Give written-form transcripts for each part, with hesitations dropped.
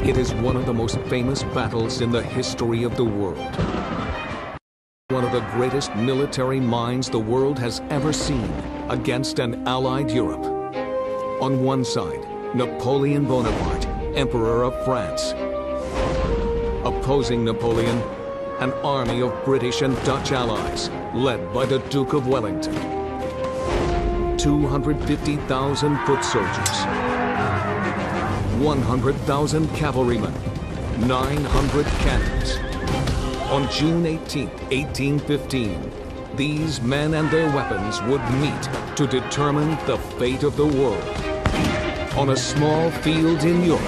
It is one of the most famous battles in the history of the world. One of the greatest military minds the world has ever seen against an allied Europe. On one side, Napoleon Bonaparte, Emperor of France. Opposing Napoleon, an army of British and Dutch allies, led by the Duke of Wellington. 250,000 foot soldiers, 100,000 cavalrymen, 900 cannons. On June 18, 1815, these men and their weapons would meet to determine the fate of the world. On a small field in Europe,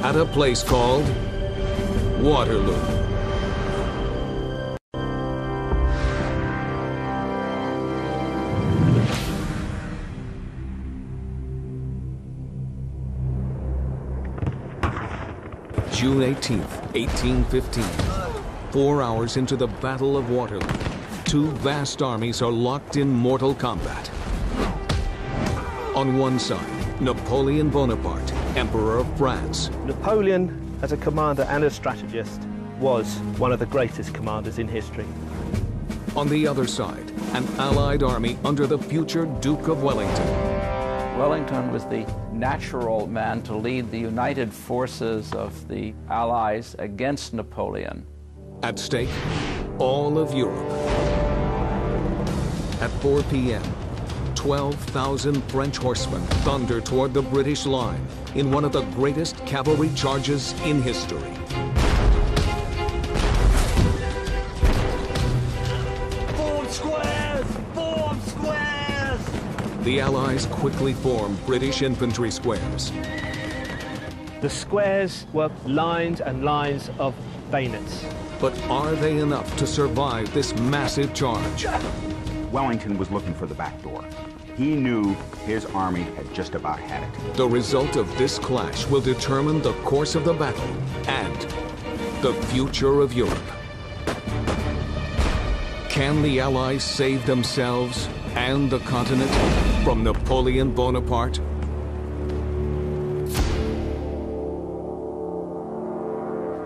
at a place called Waterloo. June 18th, 1815. 4 hours into the Battle of Waterloo, two vast armies are locked in mortal combat. On one side, Napoleon Bonaparte, Emperor of France. Napoleon, as a commander and a strategist, was one of the greatest commanders in history. On the other side, an allied army under the future Duke of Wellington. Wellington was the natural man to lead the united forces of the Allies against Napoleon. At stake, all of Europe. At 4 p.m., 12,000 French horsemen thunder toward the British line in one of the greatest cavalry charges in history. Form squares! Form squares! The Allies quickly form British infantry squares. The squares were lines and lines of bayonets. But are they enough to survive this massive charge? Wellington was looking for the back door. He knew his army had just about had it. The result of this clash will determine the course of the battle and the future of Europe. Can the Allies save themselves and the continent from Napoleon Bonaparte?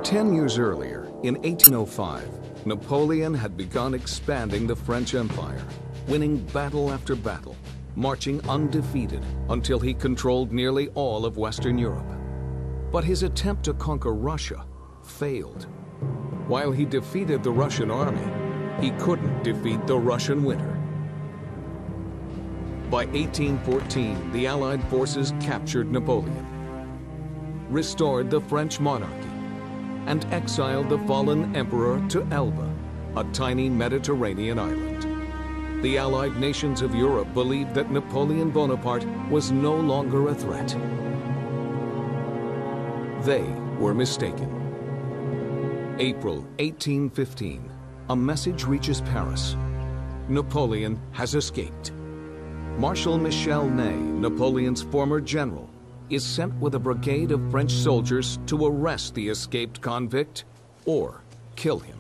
Ten years earlier, in 1805, Napoleon had begun expanding the French Empire, winning battle after battle, marching undefeated until he controlled nearly all of Western Europe. But his attempt to conquer Russia failed. While he defeated the Russian army, he couldn't defeat the Russian winter. By 1814, the Allied forces captured Napoleon, restored the French monarchy, and exiled the fallen emperor to Elba, a tiny Mediterranean island. The Allied nations of Europe believed that Napoleon Bonaparte was no longer a threat. They were mistaken. April 1815, a message reaches Paris. Napoleon has escaped. Marshal Michel Ney, Napoleon's former general, is sent with a brigade of French soldiers to arrest the escaped convict or kill him.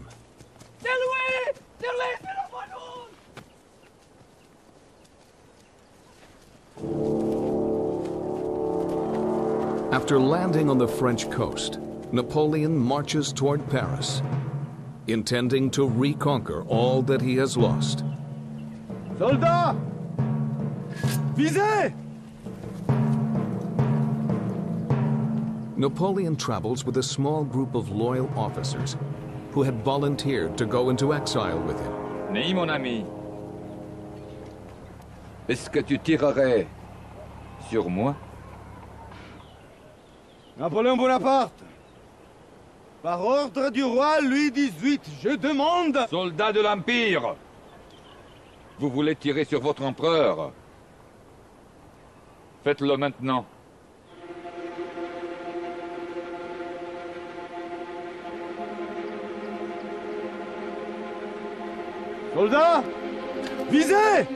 After landing on the French coast, Napoleon marches toward Paris, intending to reconquer all that he has lost. Soldats! Visez! Napoleon travels with a small group of loyal officers who had volunteered to go into exile with him. Ney, mon ami, est-ce que tu tirerais sur moi? Napoléon Bonaparte, par ordre du roi Louis XVIII, je demande... Soldats de l'Empire, vous voulez tirer sur votre empereur? Faites-le maintenant. Soldats, visez!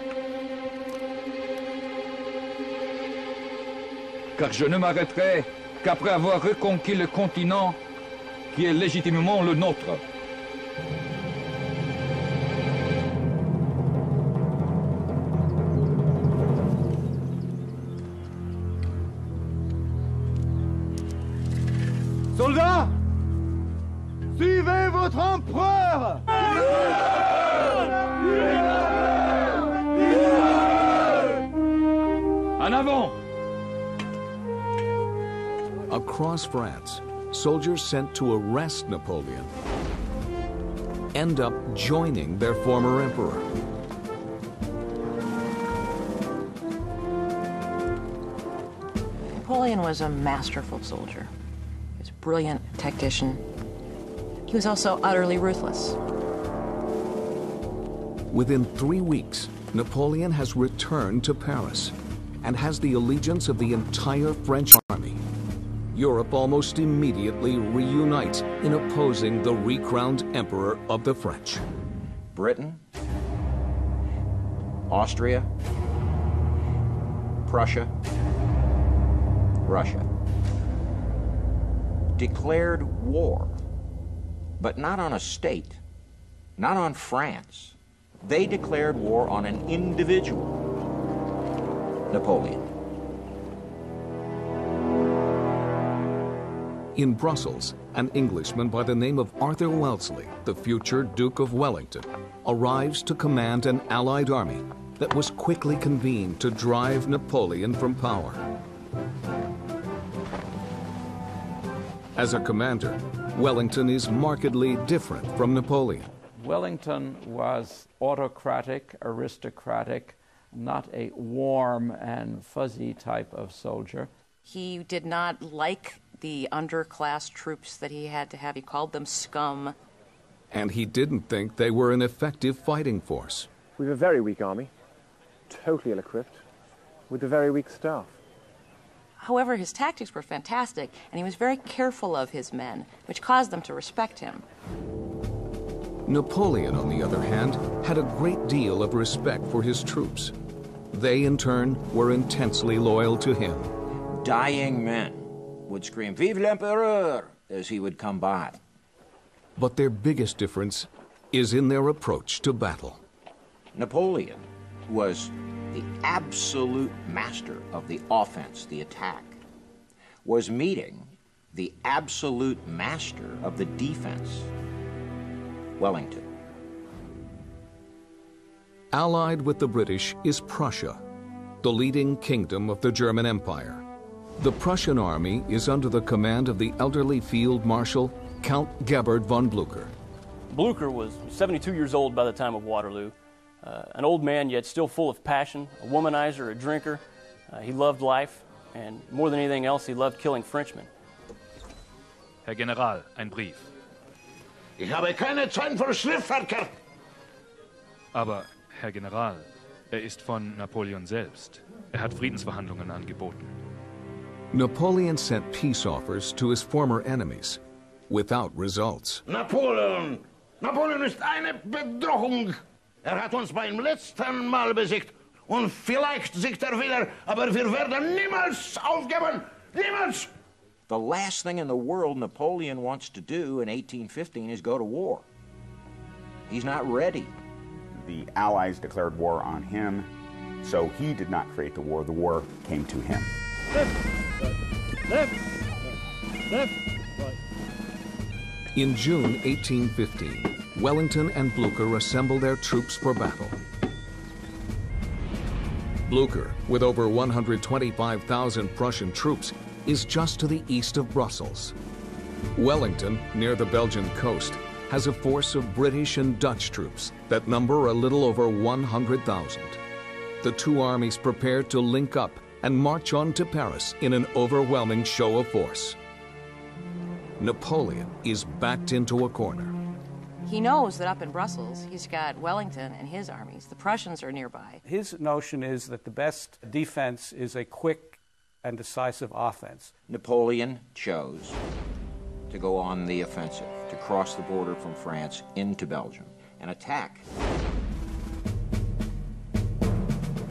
Car je ne m'arrêterai qu'après avoir reconquis le continent qui est légitimement le nôtre. Soldats, suivez votre empereur! En avant! Across France, soldiers sent to arrest Napoleon end up joining their former emperor. Napoleon was a masterful soldier. He was a brilliant tactician. He was also utterly ruthless. Within 3 weeks, Napoleon has returned to Paris and has the allegiance of the entire French army. Europe almost immediately reunites in opposing the recrowned emperor of the French. Britain, Austria, Prussia, Russia declared war, but not on a state, not on France. They declared war on an individual, Napoleon. In Brussels, an Englishman by the name of Arthur Wellesley, the future Duke of Wellington, arrives to command an Allied army that was quickly convened to drive Napoleon from power. As a commander, Wellington is markedly different from Napoleon. Wellington was autocratic, aristocratic, not a warm and fuzzy type of soldier. He did not like the underclass troops that he had to have. He called them scum. And he didn't think they were an effective fighting force. We have a very weak army, totally ill-equipped, with a very weak staff. However, his tactics were fantastic, and he was very careful of his men, which caused them to respect him. Napoleon, on the other hand, had a great deal of respect for his troops. They, in turn, were intensely loyal to him. Dying men would scream, "Vive l'Empereur!" as he would come by. But their biggest difference is in their approach to battle. Napoleon was the absolute master of the offense, the attack, was meeting the absolute master of the defense, Wellington. Allied with the British is Prussia, the leading kingdom of the German Empire. The Prussian army is under the command of the elderly Field Marshal Count Gebhard von Blücher. Blücher was 72 years old by the time of Waterloo. An old man, yet still full of passion, a womanizer, a drinker. He loved life, and more than anything else, he loved killing Frenchmen. Herr General, ein Brief. Ich habe keine Zeit für Schriftverkehr. Aber, Herr General, ist von Napoleon selbst. Hat Friedensverhandlungen angeboten. Napoleon sent peace offers to his former enemies, without results. Napoleon ist eine Bedrohung. Hat uns beim letzten Mal besiegt. Und vielleicht siegt wieder, aber wir werden niemals aufgeben. Niemals! The last thing in the world Napoleon wants to do in 1815 is go to war. He's not ready. The Allies declared war on him, so he did not create the war. The war came to him. In June 1815, Wellington and Blücher assemble their troops for battle. Blücher, with over 125,000 Prussian troops, is just to the east of Brussels. Wellington, near the Belgian coast, has a force of British and Dutch troops that number a little over 100,000. The two armies prepare to link up and march on to Paris in an overwhelming show of force. Napoleon is backed into a corner. He knows that up in Brussels, he's got Wellington and his armies. The Prussians are nearby. His notion is that the best defense is a quick and decisive offense. Napoleon chose to go on the offensive, to cross the border from France into Belgium and attack.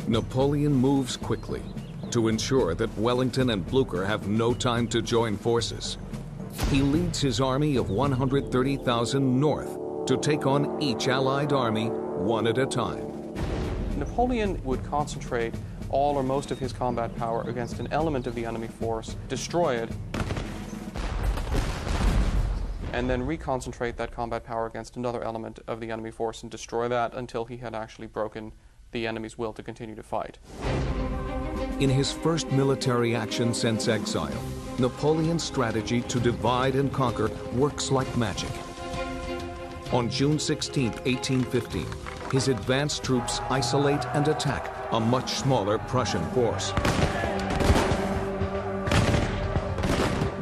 Napoleon moves quickly to ensure that Wellington and Blücher have no time to join forces. He leads his army of 130,000 north to take on each Allied army one at a time. Napoleon would concentrate all or most of his combat power against an element of the enemy force, destroy it, and then reconcentrate that combat power against another element of the enemy force and destroy that until he had actually broken the enemy's will to continue to fight. In his first military action since exile, Napoleon's strategy to divide and conquer works like magic. On June 16, 1815, his advanced troops isolate and attack a much smaller Prussian force.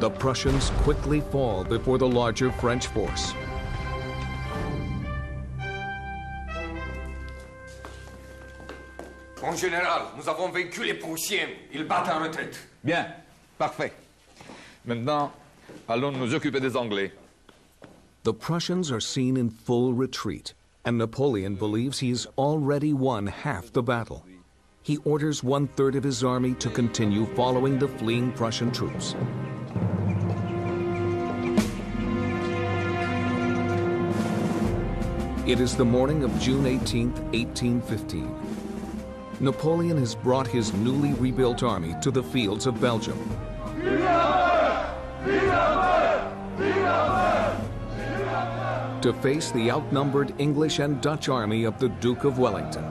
The Prussians quickly fall before the larger French force. Mon général, nous avons vaincu les Prussiens. Ils battent en retraite. Bien, parfait. Maintenant, allons nous occuper des Anglais. The Prussians are seen in full retreat, and Napoleon believes he's already won half the battle. He orders 1/3 of his army to continue following the fleeing Prussian troops. It is the morning of June 18, 1815. Napoleon has brought his newly rebuilt army to the fields of Belgium. To face the outnumbered English and Dutch army of the Duke of Wellington.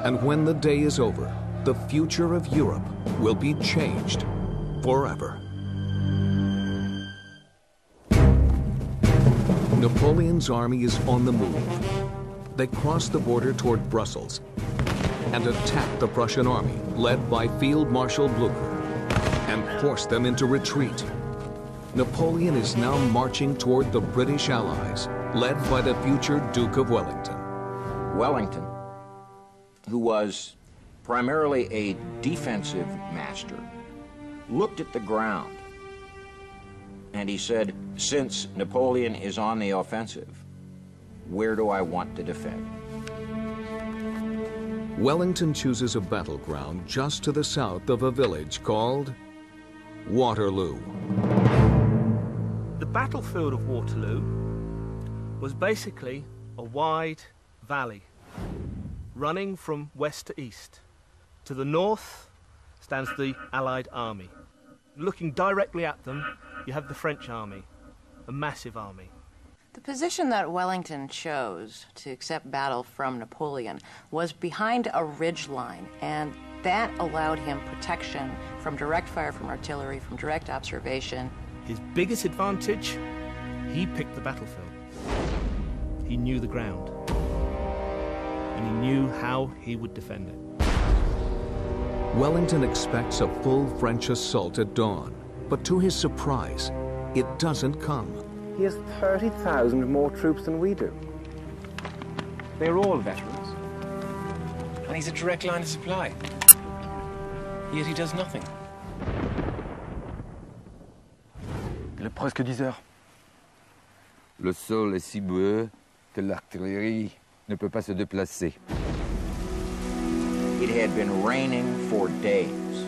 And when the day is over, the future of Europe will be changed forever. Napoleon's army is on the move. They cross the border toward Brussels and attack the Prussian army, led by Field Marshal Blucher, and force them into retreat. Napoleon is now marching toward the British Allies, led by the future Duke of Wellington. Wellington, who was primarily a defensive master, looked at the ground and he said, since Napoleon is on the offensive, where do I want to defend? Wellington chooses a battleground just to the south of a village called Waterloo. The battlefield of Waterloo was basically a wide valley running from west to east. To the north stands the Allied army. Looking directly at them, you have the French army, a massive army. The position that Wellington chose to accept battle from Napoleon was behind a ridge line, and that allowed him protection from direct fire from artillery, from direct observation. His biggest advantage, he picked the battlefield. He knew the ground, and he knew how he would defend it. Wellington expects a full French assault at dawn, but to his surprise, it doesn't come. He has 30,000 more troops than we do. They're all veterans. And he's a direct line of supply. Yet he does nothing. Il est presque 10 heures. Le sol est si boueux que l'artillerie ne peut pas se déplacer. It had been raining for days.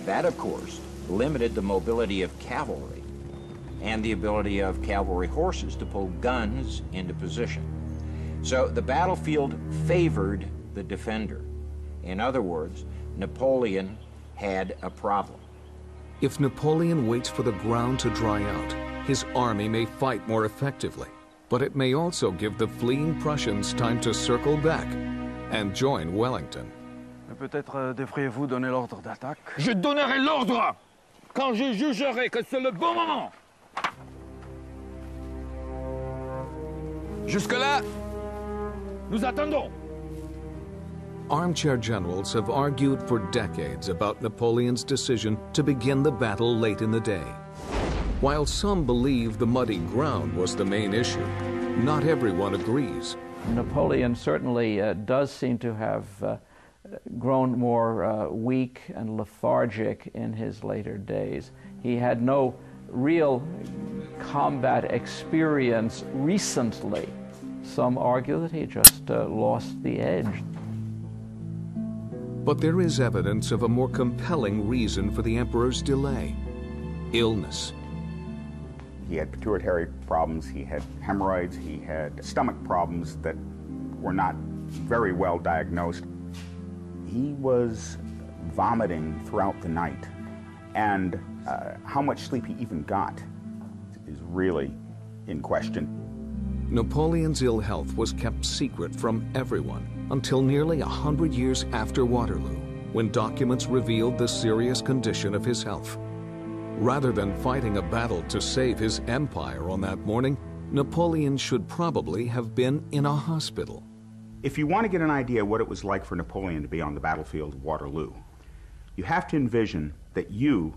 That, of course, limited the mobility of cavalry and the ability of cavalry horses to pull guns into position. So the battlefield favored the defender. In other words, Napoleon had a problem. If Napoleon waits for the ground to dry out, his army may fight more effectively, but it may also give the fleeing Prussians time to circle back and join Wellington. Peut-être devriez-vous donner l'ordre d'attaque? Je donnerai l'ordre quand je jugerai que c'est le bon moment. Jusque-là, nous attendons. Armchair generals have argued for decades about Napoleon's decision to begin the battle late in the day. While some believe the muddy ground was the main issue, not everyone agrees. Napoleon certainly does seem to have grown more weak and lethargic in his later days. He had no real combat experience recently. Some argue that he just lost the edge. But there is evidence of a more compelling reason for the emperor's delay: illness. He had pituitary problems, he had hemorrhoids, he had stomach problems that were not very well diagnosed. He was vomiting throughout the night, and how much sleep he even got is really in question. Napoleon's ill health was kept secret from everyone until nearly 100 years after Waterloo, when documents revealed the serious condition of his health. Rather than fighting a battle to save his empire on that morning, Napoleon should probably have been in a hospital. If you want to get an idea what it was like for Napoleon to be on the battlefield of Waterloo, you have to envision that you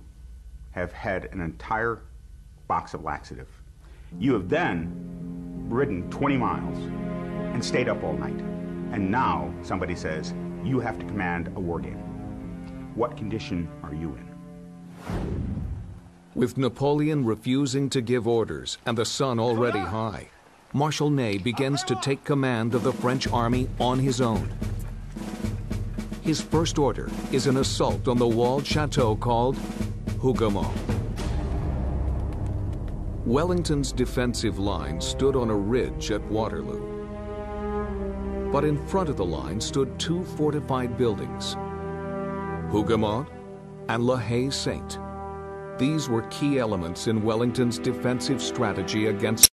have had an entire box of laxative. You have then ridden 20 miles and stayed up all night. And now somebody says, you have to command a war game. What condition are you in? With Napoleon refusing to give orders and the sun already high, Marshal Ney begins to take command of the French army on his own. His first order is an assault on the walled chateau called Hougoumont. Wellington's defensive line stood on a ridge at Waterloo. But in front of the line stood two fortified buildings, Hougoumont and La Haye-Sainte. These were key elements in Wellington's defensive strategy against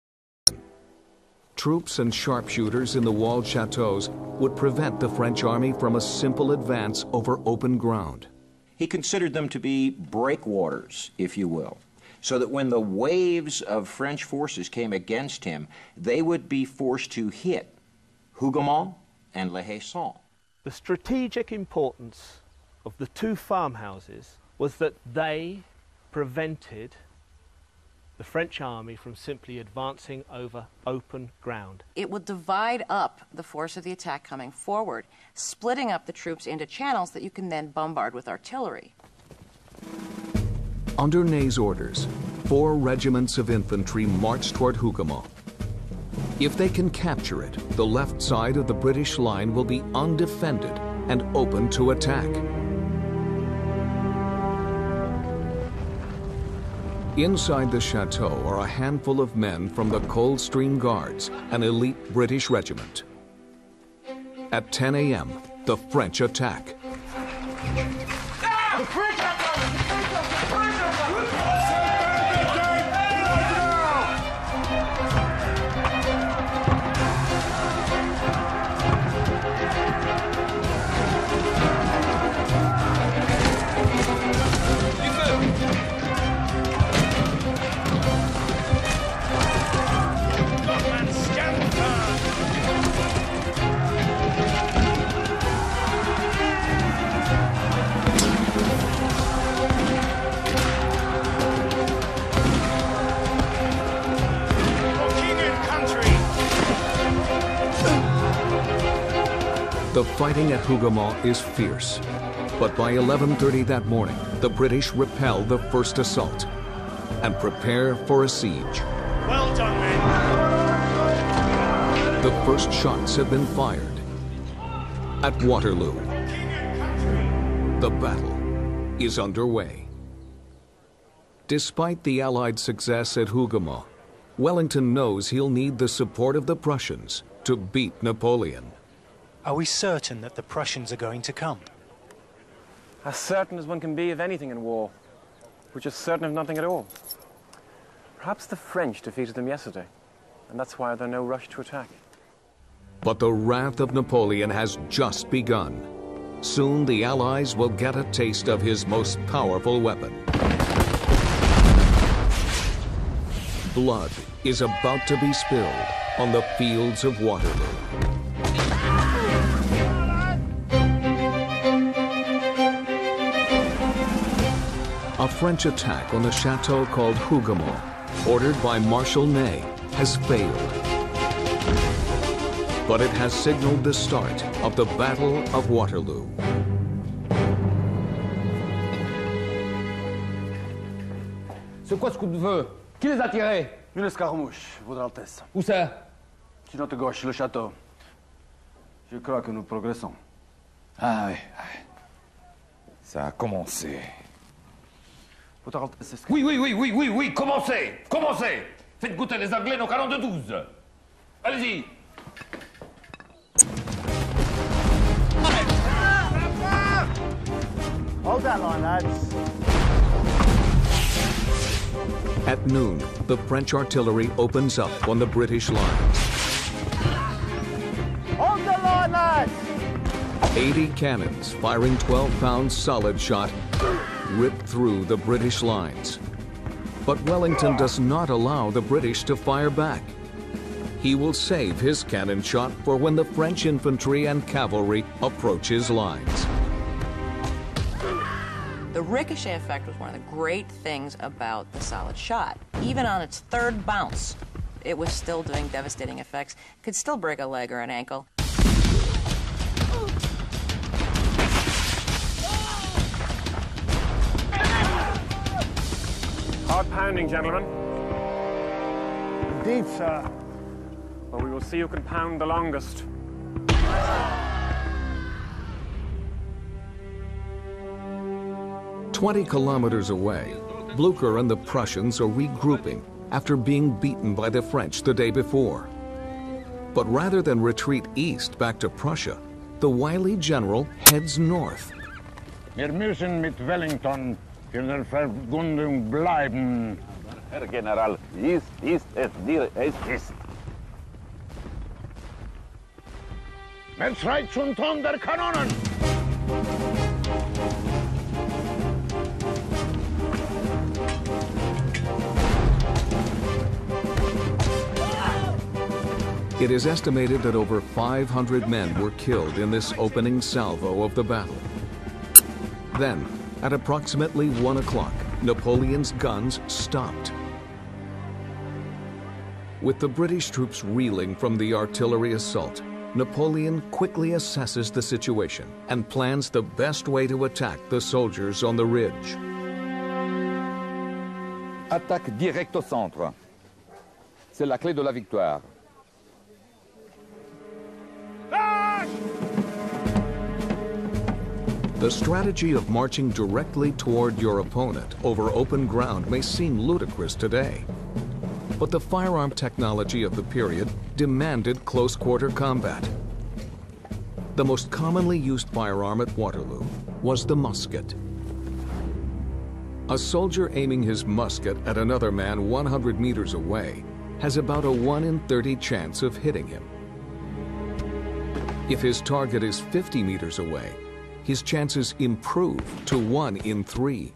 troops and sharpshooters in the walled chateaus would prevent the French army from a simple advance over open ground. He considered them to be breakwaters, if you will, so that when the waves of French forces came against him, they would be forced to hit Hougoumont and La Haye-Sainte. The strategic importance of the two farmhouses was that they prevented the French army from simply advancing over open ground. It would divide up the force of the attack coming forward, splitting up the troops into channels that you can then bombard with artillery. Under Ney's orders, 4 regiments of infantry marched toward Hougoumont. If they can capture it, the left side of the British line will be undefended and open to attack. Inside the chateau are a handful of men from the Coldstream Guards, an elite British regiment. At 10 a.m., the French attack. The French are coming! The French are coming! The fighting at Hougoumont is fierce, but by 11:30 that morning, the British repel the first assault and prepare for a siege. Well done, men! The first shots have been fired. At Waterloo, the battle is underway. Despite the Allied success at Hougoumont, Wellington knows he'll need the support of the Prussians to beat Napoleon. Are we certain that the Prussians are going to come? As certain as one can be of anything in war, which is certain of nothing at all. Perhaps the French defeated them yesterday, and that's why there's no rush to attack. But the wrath of Napoleon has just begun. Soon the Allies will get a taste of his most powerful weapon. Blood is about to be spilled on the fields of Waterloo. A French attack on the chateau called Hougoumont, ordered by Marshal Ney, has failed. But it has signaled the start of the Battle of Waterloo. C'est quoi ce coup de feu? Qui les a tirés? Une escarmouche, Votre Altesse. Où ça? Sur notre gauche, le château. Je crois que nous progressons. Ah oui. Ça a commencé. Votre Altesse. Oui, commencez! Commencez! Faites goûter les Anglais nos canons de 12. Allez-y! Hold that line, lads. At noon, the French artillery opens up on the British lines. Hold the line, lads! 80 cannons, firing 12-pound solid shot, rip through the British lines. But Wellington does not allow the British to fire back. He will save his cannon shot for when the French infantry and cavalry approach his lines. The ricochet effect was one of the great things about the solid shot. Even on its third bounce, it was still doing devastating effects. Could still break a leg or an ankle. Hard pounding, gentlemen. Indeed, sir. Well, we will see who can pound the longest. 20 kilometers away, Blücher and the Prussians are regrouping after being beaten by the French the day before. But rather than retreat east back to Prussia, the wily general heads north. Wir müssen mit Wellington in der Verbindung bleiben. Herr General, ist es dir es ist. Wer schreit zum Ton der Kanonen? It is estimated that over 500 men were killed in this opening salvo of the battle. Then, at approximately 1 o'clock, Napoleon's guns stopped. With the British troops reeling from the artillery assault, Napoleon quickly assesses the situation and plans the best way to attack the soldiers on the ridge. Attaque directe au centre. C'est la clé de la victoire. The strategy of marching directly toward your opponent over open ground may seem ludicrous today. But the firearm technology of the period demanded close-quarter combat. The most commonly used firearm at Waterloo was the musket. A soldier aiming his musket at another man 100 meters away has about a 1 in 30 chance of hitting him. If his target is 50 meters away, his chances improve to 1 in 3.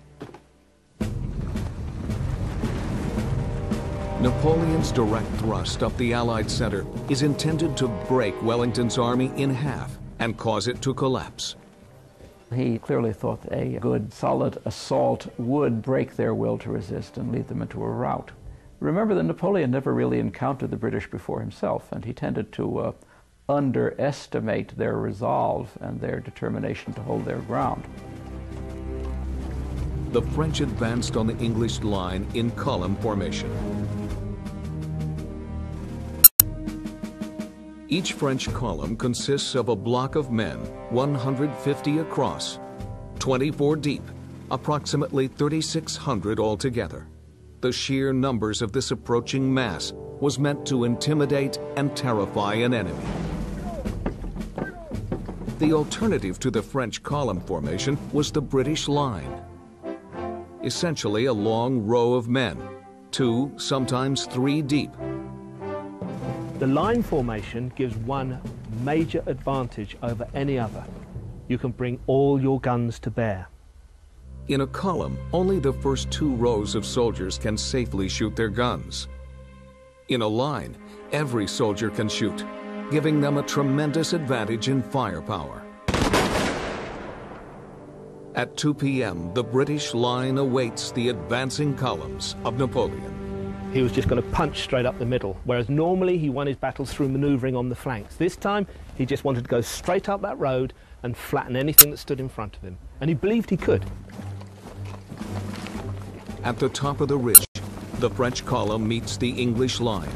Napoleon's direct thrust up the Allied center is intended to break Wellington's army in half and cause it to collapse. He clearly thought a good, solid assault would break their will to resist and lead them into a rout. Remember that Napoleon never really encountered the British before himself, and he tended to underestimate their resolve and their determination to hold their ground. The French advanced on the English line in column formation. Each French column consists of a block of men, 150 across, 24 deep, approximately 3,600 altogether. The sheer numbers of this approaching mass was meant to intimidate and terrify an enemy. The alternative to the French column formation was the British line. Essentially a long row of men, 2, sometimes 3 deep. The line formation gives one major advantage over any other. You can bring all your guns to bear. In a column, only the first 2 rows of soldiers can safely shoot their guns. In a line, every soldier can shoot, giving them a tremendous advantage in firepower. At 2 p.m., the British line awaits the advancing columns of Napoleon. He was just going to punch straight up the middle, whereas normally he won his battles through manoeuvring on the flanks. This time, he just wanted to go straight up that road and flatten anything that stood in front of him. And he believed he could. At the top of the ridge, the French column meets the English line,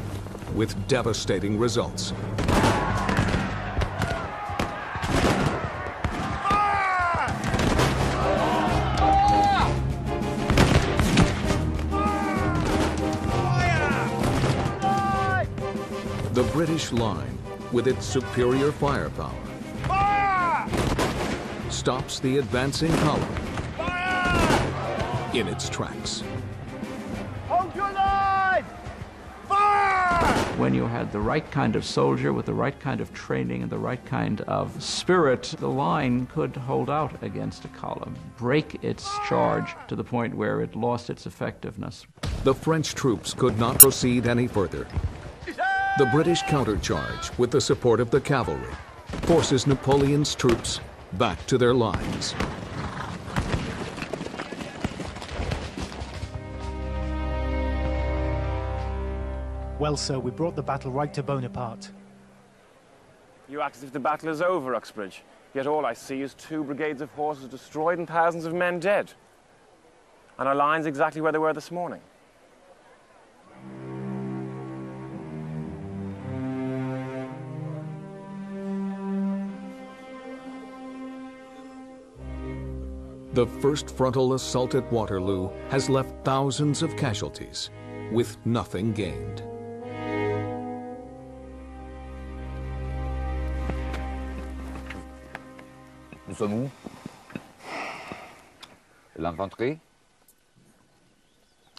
with devastating results. The British line, with its superior firepower, stops the advancing column in its tracks. Hold Your line! Fire! When you had the right kind of soldier with the right kind of training and the right kind of spirit, the line could hold out against a column, break its charge to the point where it lost its effectiveness. The French troops could not proceed any further. The British countercharge, with the support of the cavalry, forces Napoleon's troops back to their lines. Well, sir, we brought the battle right to Bonaparte. You act as if the battle is over, Uxbridge. Yet all I see is 2 brigades of horses destroyed and thousands of men dead. And our lines exactly where they were this morning. The first frontal assault at Waterloo has left thousands of casualties, with nothing gained. Nous sommes où? L'infanterie?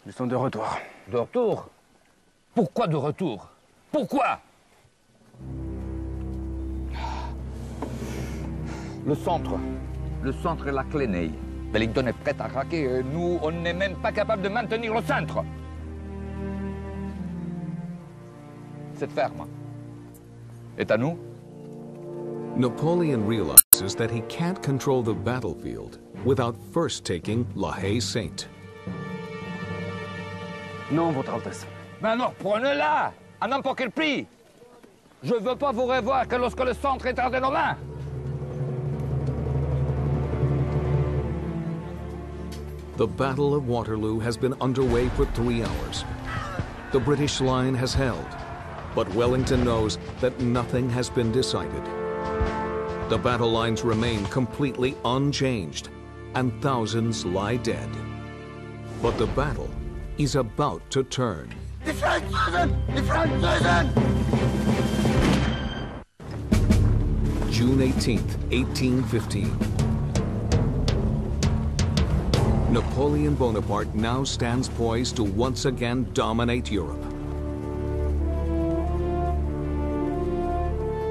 Nous sommes de retour. De retour? Pourquoi de retour? Pourquoi? Le centre est la Cléney. Wellington est prêt à craquer. Nous, on n'est même pas capable de maintenir le centre. Cette ferme est à nous. Napoleon realizes that he can't control the battlefield without first taking La Haye-Sainte. Non, Votre Altesse. Mais alors, prenez-la, à n'importe quel prix. Je veux pas vous revoir que lorsque le centre est hors de nos mains. The Battle of Waterloo has been underway for 3 hours. The British line has held, but Wellington knows that nothing has been decided. The battle lines remain completely unchanged, and thousands lie dead. But the battle is about to turn. Die Franzosen! Die Franzosen! June 18th, 1815. Napoleon Bonaparte now stands poised to once again dominate Europe.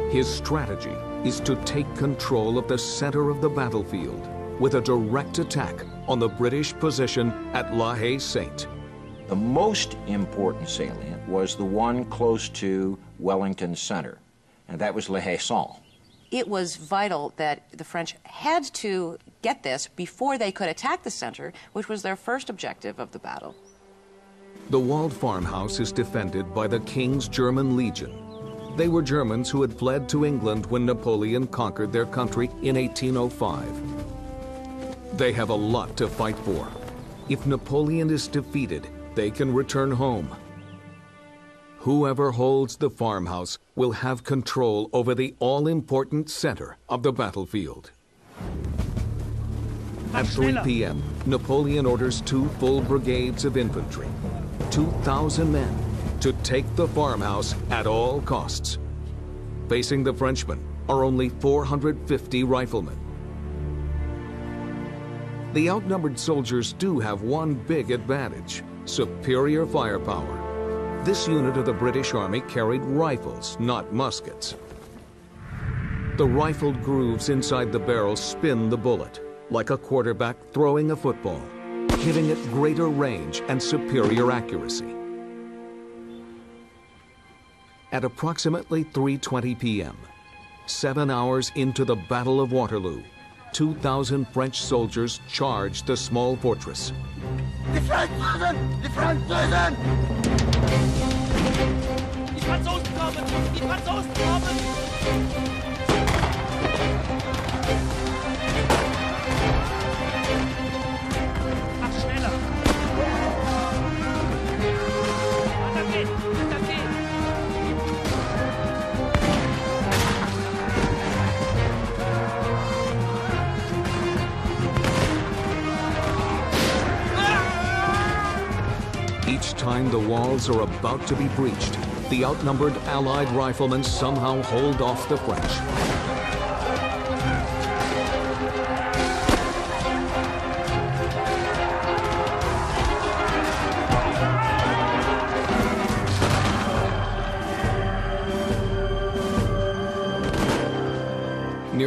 His strategy is to take control of the center of the battlefield with a direct attack on the British position at La Haye-Sainte. The most important salient was the one close to Wellington's center, and that was La Haye-Sainte. It was vital that the French had to get this before they could attack the center, which was their first objective of the battle. The walled farmhouse is defended by the King's German Legion. They were Germans who had fled to England when Napoleon conquered their country in 1805. They have a lot to fight for. If Napoleon is defeated, they can return home. Whoever holds the farmhouse will have control over the all-important center of the battlefield. At 3 p.m., Napoleon orders 2 full brigades of infantry, 2,000 men, to take the farmhouse at all costs. Facing the Frenchmen are only 450 riflemen. The outnumbered soldiers do have one big advantage: superior firepower. This unit of the British Army carried rifles, not muskets. The rifled grooves inside the barrel spin the bullet, like a quarterback throwing a football, giving it greater range and superior accuracy. At approximately 3:20 p.m., 7 hours into the Battle of Waterloo, 2,000 French soldiers charged the small fortress. Die Franzosen! Die Franzosen! Die Franzosen kommen! Die Franzosen kommen! Mach schneller! Das geht! Das geht! Each time the walls are about to be breached, the outnumbered Allied riflemen somehow hold off the French.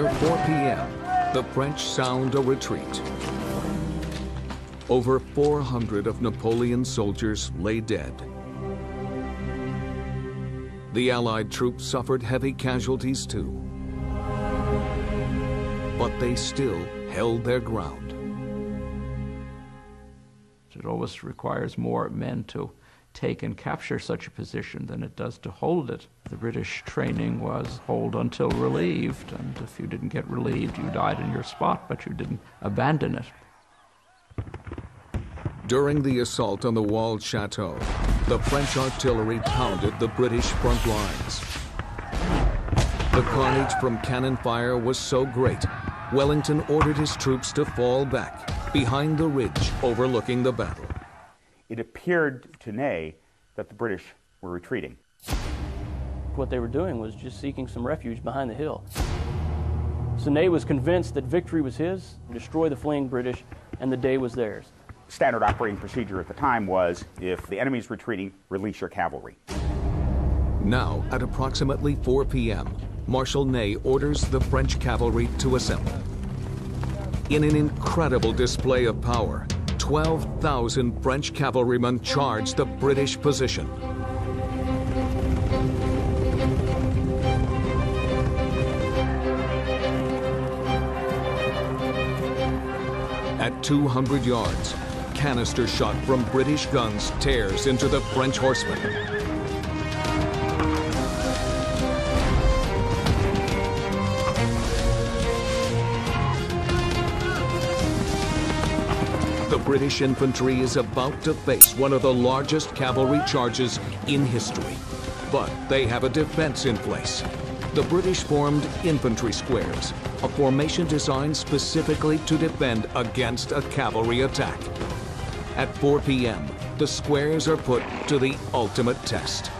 Near 4 p.m., the French sound a retreat. Over 400 of Napoleon's soldiers lay dead. The Allied troops suffered heavy casualties too. But they still held their ground. It always requires more men to take and capture such a position than it does to hold it. The British training was hold until relieved, and if you didn't get relieved, you died in your spot, but you didn't abandon it. During the assault on the walled chateau, the French artillery pounded the British front lines. The carnage from cannon fire was so great, Wellington ordered his troops to fall back behind the ridge overlooking the battle. It appeared to Ney that the British were retreating. What they were doing was just seeking some refuge behind the hill. So Ney was convinced that victory was his, destroy the fleeing British, and the day was theirs. Standard operating procedure at the time was, if the enemy's retreating, release your cavalry. Now, at approximately 4 p.m., Marshal Ney orders the French cavalry to assemble. In an incredible display of power, 12,000 French cavalrymen charged the British position. At 200 yards, canister shot from British guns tears into the French horsemen. The British infantry is about to face one of the largest cavalry charges in history. But they have a defense in place. The British formed infantry squares, a formation designed specifically to defend against a cavalry attack. At 4 p.m., the squares are put to the ultimate test.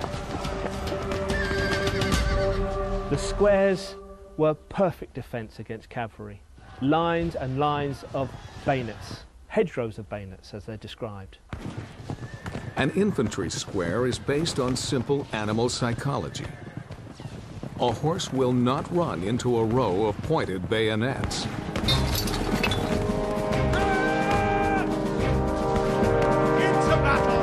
The squares were perfect defense against cavalry. Lines and lines of bayonets. Hedgerows of bayonets, as they're described. An infantry square is based on simple animal psychology. A horse will not run into a row of pointed bayonets. Into battle!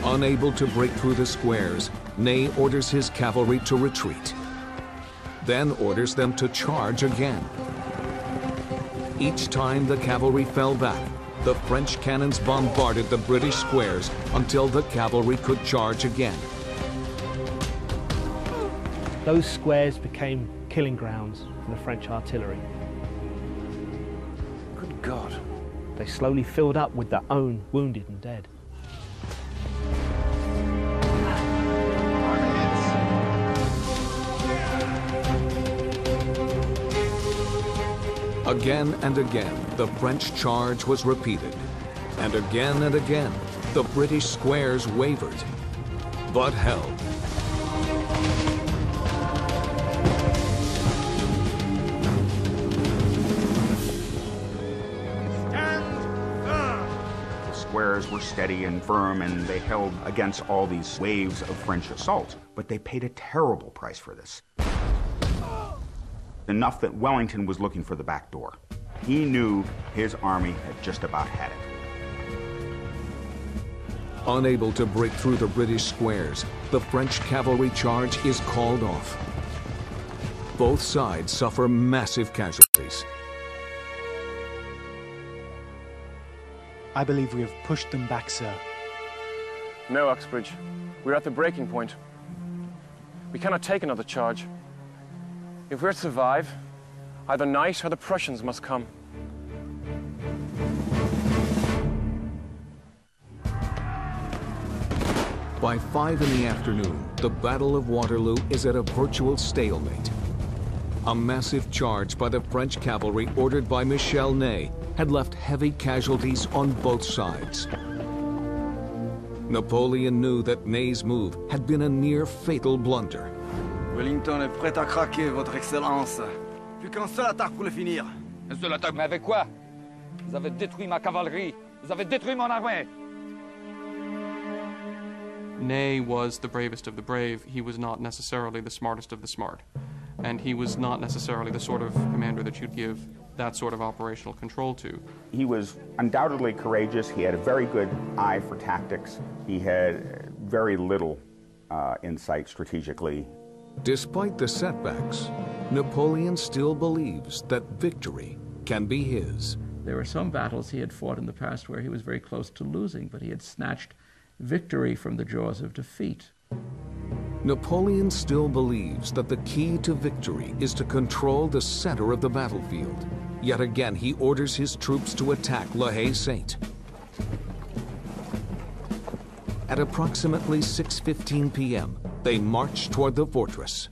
Unable to break through the squares, Ney orders his cavalry to retreat, then orders them to charge again. Each time the cavalry fell back, the French cannons bombarded the British squares until the cavalry could charge again. Those squares became killing grounds for the French artillery. Good God. They slowly filled up with their own wounded and dead. Again and again, the French charge was repeated. And again, the British squares wavered, but held. The squares were steady and firm, and they held against all these waves of French assault. But they paid a terrible price for this. Enough that Wellington was looking for the back door. He knew his army had just about had it. Unable to break through the British squares, the French cavalry charge is called off. Both sides suffer massive casualties. I believe we have pushed them back, sir. No, Uxbridge. We're at the breaking point. We cannot take another charge. If we're to survive, either Knight or the Prussians must come. By 5 in the afternoon, the Battle of Waterloo is at a virtual stalemate. A massive charge by the French cavalry ordered by Michel Ney had left heavy casualties on both sides. Napoleon knew that Ney's move had been a near fatal blunder. Wellington est prêt à craquer, Votre Excellence. Plus qu'un seul attaque pour le finir. Un seul attaque, mais avec quoi? Vous avez détruit ma cavalerie. Vous avez détruit mon armée. Ney was the bravest of the brave. He was not necessarily the smartest of the smart. And he was not necessarily the sort of commander that you'd give that sort of operational control to. He was undoubtedly courageous. He had a very good eye for tactics. He had very little insight strategically. Despite the setbacks, Napoleon still believes that victory can be his. There were some battles he had fought in the past where he was very close to losing, but he had snatched victory from the jaws of defeat. Napoleon still believes that the key to victory is to control the center of the battlefield. Yet again, he orders his troops to attack La Haye Sainte. At approximately 6:15 p.m., they march toward the fortress.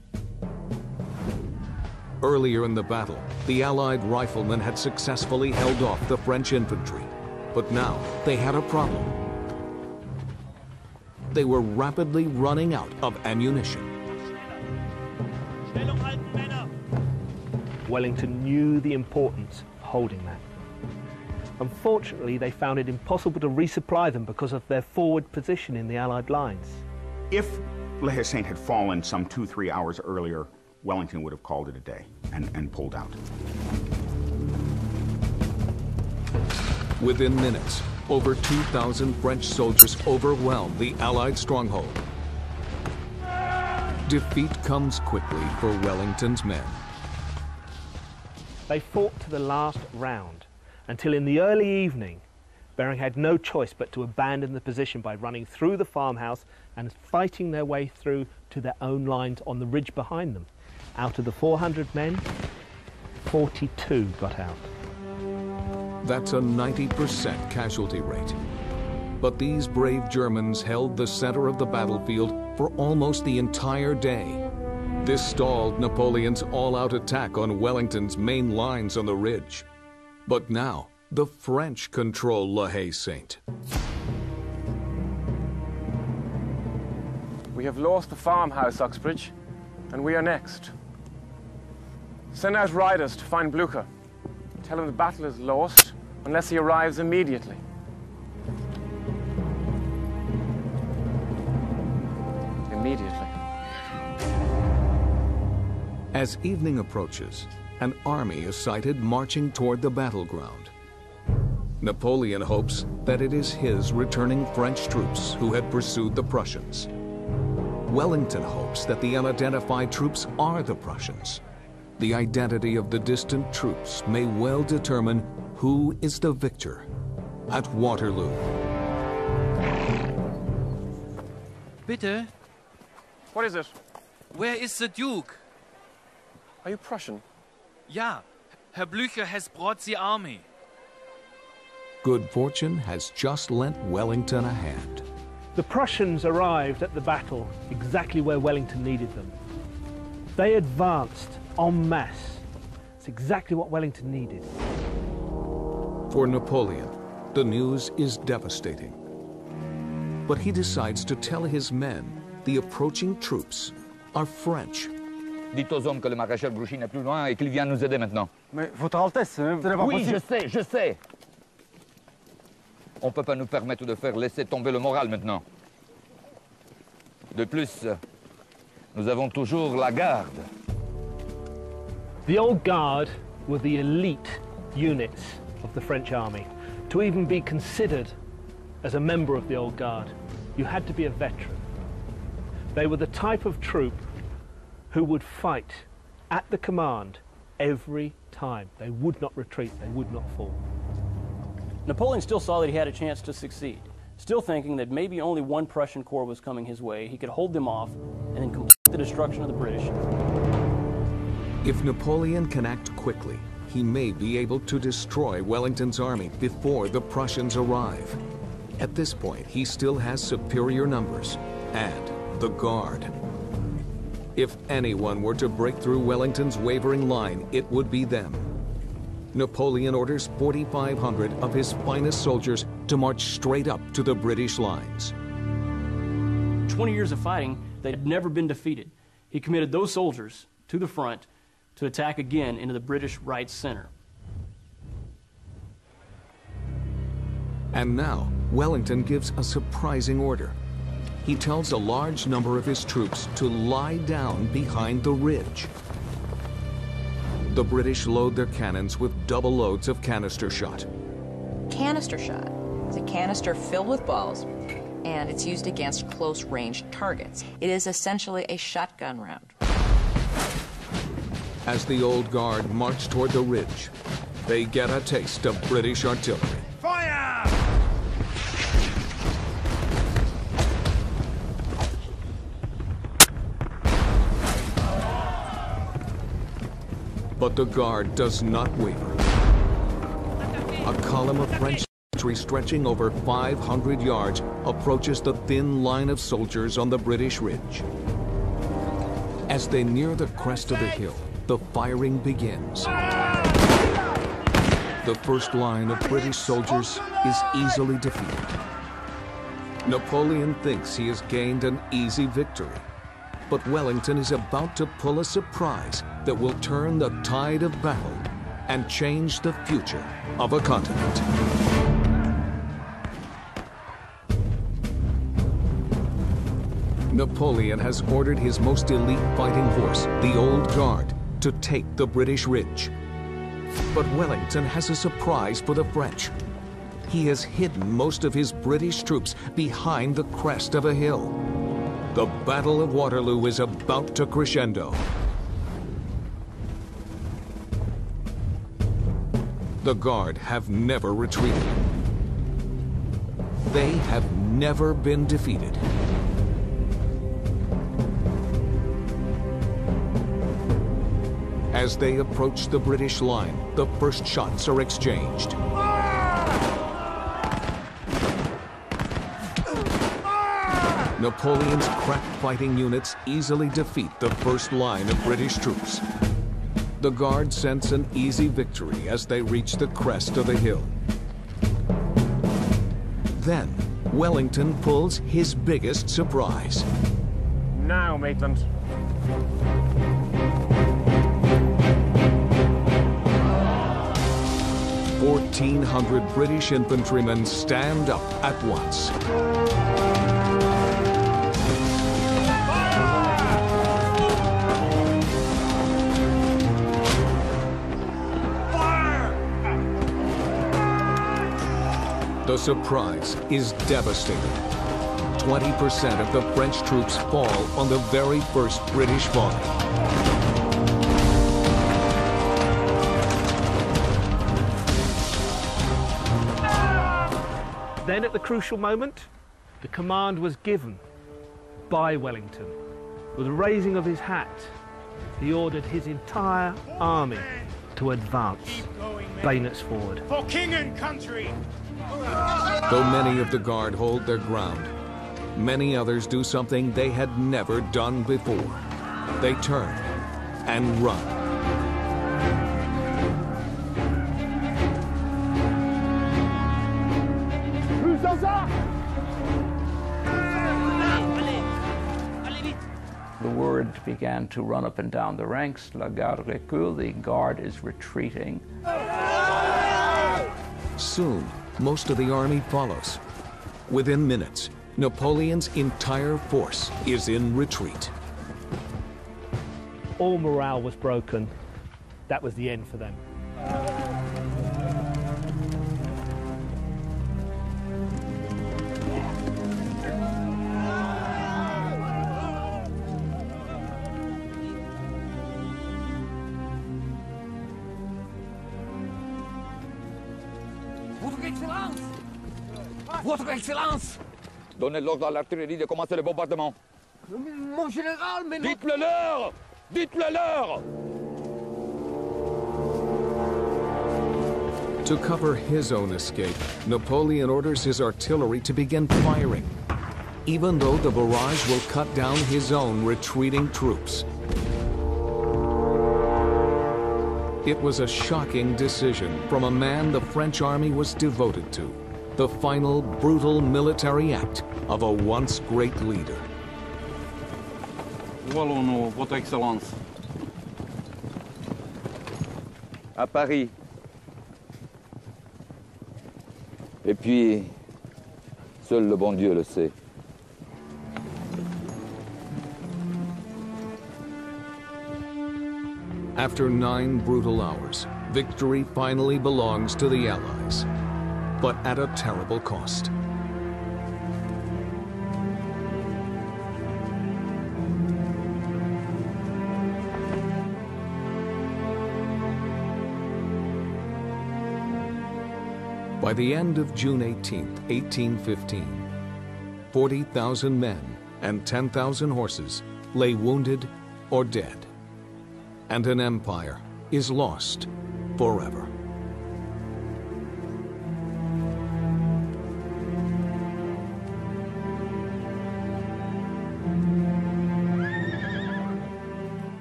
Earlier in the battle, the Allied riflemen had successfully held off the French infantry. But now they had a problem. They were rapidly running out of ammunition. Wellington knew the importance of holding that. Unfortunately, they found it impossible to resupply them because of their forward position in the Allied lines. If La Haye Sainte had fallen some 2-3 hours earlier, Wellington would have called it a day and pulled out. Within minutes, over 2,000 French soldiers overwhelmed the Allied stronghold. Defeat comes quickly for Wellington's men. They fought to the last round, until in the early evening, Bering had no choice but to abandon the position by running through the farmhouse and fighting their way through to their own lines on the ridge behind them. Out of the 400 men, 42 got out. That's a 90% casualty rate. But these brave Germans held the center of the battlefield for almost the entire day. This stalled Napoleon's all-out attack on Wellington's main lines on the ridge. But now, the French control La Haye Sainte. We have lost the farmhouse, Uxbridge, and we are next. Send out riders to find Blucher. Tell him the battle is lost unless he arrives immediately. Immediately. As evening approaches, an army is sighted marching toward the battleground. Napoleon hopes that it is his returning French troops who had pursued the Prussians. Wellington hopes that the unidentified troops are the Prussians. The identity of the distant troops may well determine who is the victor at Waterloo. Bitte? What is it? Where is the Duke? Are you Prussian? Ja, Herr Blücher has brought the army. Good fortune has just lent Wellington a hand. The Prussians arrived at the battle exactly where Wellington needed them. They advanced en masse. It's exactly what Wellington needed. For Napoleon, the news is devastating. But he decides to tell his men the approaching troops are French. Dites aux hommes que le maréchal Grouchy n'est plus loin et qu'il vient nous aider maintenant. Mais, Votre Altesse, ce n'est pas Oui, possible. je sais. On ne peut pas nous permettre de faire laisser tomber le moral maintenant. De plus, nous avons toujours la garde. The Old Guard were the elite units of the French army. To even be considered as a member of the Old Guard, you had to be a veteran. They were the type of troop who would fight at the command every time. They would not retreat, they would not fall. Napoleon still saw that he had a chance to succeed, still thinking that maybe only one Prussian corps was coming his way. He could hold them off and then complete the destruction of the British. If Napoleon can act quickly, he may be able to destroy Wellington's army before the Prussians arrive. At this point, he still has superior numbers and the Guard. If anyone were to break through Wellington's wavering line, it would be them. Napoleon orders 4,500 of his finest soldiers to march straight up to the British lines. 20 years of fighting, they had never been defeated. He committed those soldiers to the front to attack again into the British right center. And now, Wellington gives a surprising order. He tells a large number of his troops to lie down behind the ridge. The British load their cannons with double loads of canister shot. Canister shot is a canister filled with balls, and it's used against close-range targets. It is essentially a shotgun round. As the Old Guard march toward the ridge, they get a taste of British artillery. Feuer! But the Guard does not waver. A column of French infantry stretching over 500 yards approaches the thin line of soldiers on the British ridge. As they near the crest of the hill, the firing begins. The first line of British soldiers is easily defeated. Napoleon thinks he has gained an easy victory, but Wellington is about to pull a surprise that will turn the tide of battle and change the future of a continent. Napoleon has ordered his most elite fighting force, the Old Guard, to take the British ridge. But Wellington has a surprise for the French. He has hidden most of his British troops behind the crest of a hill. The Battle of Waterloo is about to crescendo. The Guard have never retreated. They have never been defeated. As they approach the British line, the first shots are exchanged. Napoleon's crack fighting units easily defeat the first line of British troops. The Guard sense an easy victory as they reach the crest of the hill. Then, Wellington pulls his biggest surprise. Now, Maitland. 1,400 British infantrymen stand up at once. The surprise is devastating. 20% of the French troops fall on the very first British volley. Then at the crucial moment, the command was given by Wellington. With the raising of his hat, he ordered his entire army to advance, bayonets forward. For king and country! Though many of the Guard hold their ground, many others do something they had never done before. They turn and run. The word began to run up and down the ranks. La garde recule, the Guard is retreating. Soon, most of the army follows. Within minutes, Napoleon's entire force is in retreat. All morale was broken. That was the end for them. Votre Excellence! Donnez l'ordre à l'artillerie de commencer le bombardement. Mon général, mais non... Dites-le leur! Dites-le leur! To cover his own escape, Napoleon orders his artillery to begin firing, even though the barrage will cut down his own retreating troops. It was a shocking decision from a man the French army was devoted to. The final brutal military act of a once great leader. Wallons-nous, Votre Excellence. À Paris. Et puis, seul le bon Dieu le sait. After 9 brutal hours, victory finally belongs to the Allies, but at a terrible cost. By the end of June 18, 1815, 40,000 men and 10,000 horses lay wounded or dead, and an empire is lost forever.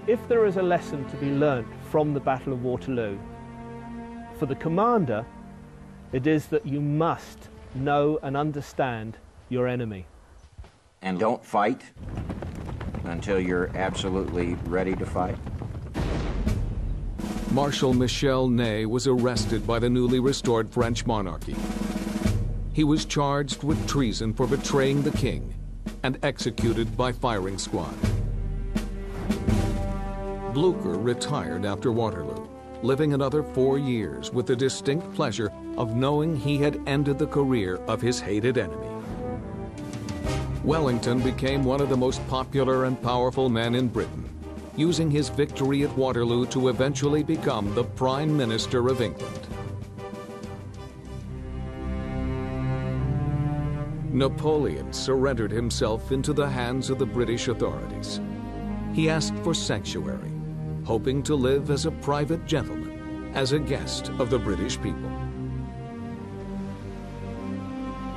If there is a lesson to be learnt from the Battle of Waterloo, for the commander, it is that you must know and understand your enemy. And don't fight until you're absolutely ready to fight. Marshal Michel Ney was arrested by the newly restored French monarchy. He was charged with treason for betraying the king and executed by firing squad. Blücher retired after Waterloo, living another 4 years with the distinct pleasure of knowing he had ended the career of his hated enemy. Wellington became one of the most popular and powerful men in Britain, using his victory at Waterloo to eventually become the Prime Minister of England. Napoleon surrendered himself into the hands of the British authorities. He asked for sanctuary, hoping to live as a private gentleman, as a guest of the British people.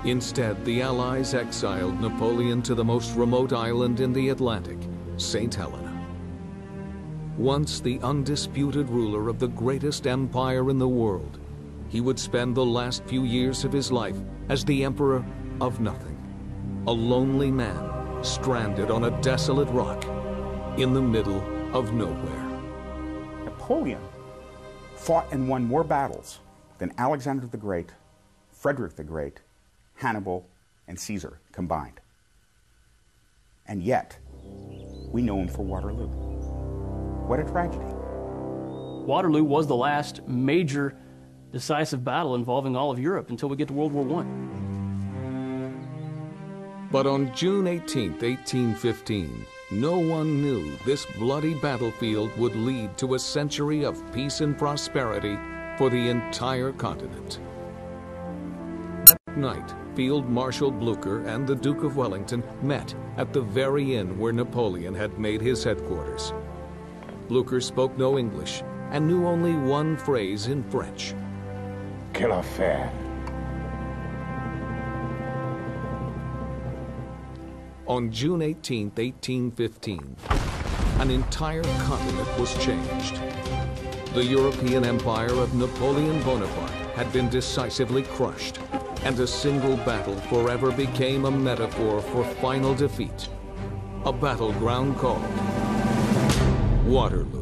Instead, the Allies exiled Napoleon to the most remote island in the Atlantic, St. Helena. Once the undisputed ruler of the greatest empire in the world, he would spend the last few years of his life as the emperor of nothing, a lonely man stranded on a desolate rock in the middle of nowhere. Napoleon fought and won more battles than Alexander the Great, Frederick the Great, Hannibal, and Caesar combined. And yet, we know him for Waterloo. What a tragedy. Waterloo was the last major decisive battle involving all of Europe until we get to World War I. But on June 18, 1815, no one knew this bloody battlefield would lead to a century of peace and prosperity for the entire continent. That night, Field Marshal Blücher and the Duke of Wellington met at the very inn where Napoleon had made his headquarters. Blücher spoke no English and knew only one phrase in French. Quelle affaire! On June 18, 1815, an entire continent was changed. The European empire of Napoleon Bonaparte had been decisively crushed, and a single battle forever became a metaphor for final defeat. A battleground called Waterloo.